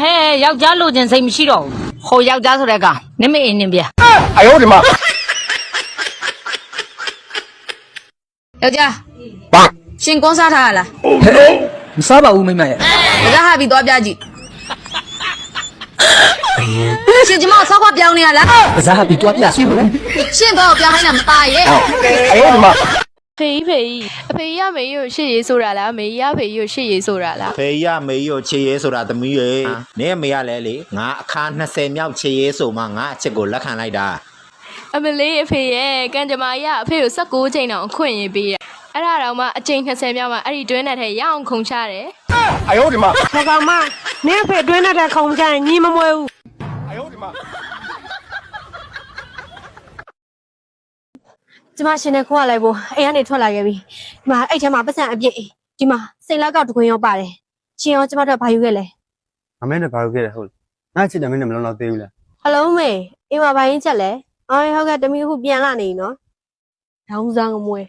嘿，要家路人谁没洗了？好要家出来干，你们人那边。哎呦我的妈！ယောက်ျား 爸， ရှင်ကွန်စားထားရလား မစားပါဘူးမိမရဲ့ ဒါကဟာပြီးသွားပြကြည့်ရှင်ကျမဆောက်ခွပြောင်းနေရလား ပါစားပြီးတွားပြရှင်ဘူး ရှင်တော့ပြောင်းခိုင်းတာမပါရဲ့ 哎呦我的妈！ ဖေးဖေးအဖေရမေကိုရှေ့ရေးဆိုတာလားမေရဖေးကိုရှေ့ရေးဆိုတာလား ဖေးရမေးရချေရဲဆိုတာသမီးရေနင်းမေရလဲလေငါအခါ20မြောက်ချေရဲဆိုမှငါအချစ်ကိုလက်ခံလိုက်တာ အမလေးအဖေရဲ့ကံကြမ္မာကြီးကအဖေကို16ချိန်တောင်အခွင့်ရေးပေးတယ်အဲ့ဒါတော့မှအချိန်20မြောက်မှအဲ့ဒီတွင်းနဲ့ထဲရအောင်ခုံချတယ် 哎呦我的妈！ မကောင်မနင်းဖေတွင်းတဲ့ခုံကြရင်ညီမမွေဘူး 哎呦我的妈！ ကျမရှင်နဲ့ခိုးရလိုက်ဖို့အိမ်ကနေထွက်လာခဲ့ပြီဒီမှာအဲ့ထဲမှာပတ်စံအပြည့်ဒီမှာစိတ်လက်ကောက်တခွင်ရောပါတယ်ရှင်ရောကျမတို့ဘာယူခဲ့လဲ အမေနဲ့ဘာလို့ခဲ့လဲဟုတ်လားငါချစ်တယ်မင်းနဲ့မလုံးတော့သေးဘူးလား ဟယ်လိုမေအိမ်မှာဘာရင်းချက်လဲအော်ဟုတ်ကဲ့တမီးအခုပြန်လာနေနော်ဒေါင်းစားငမွေ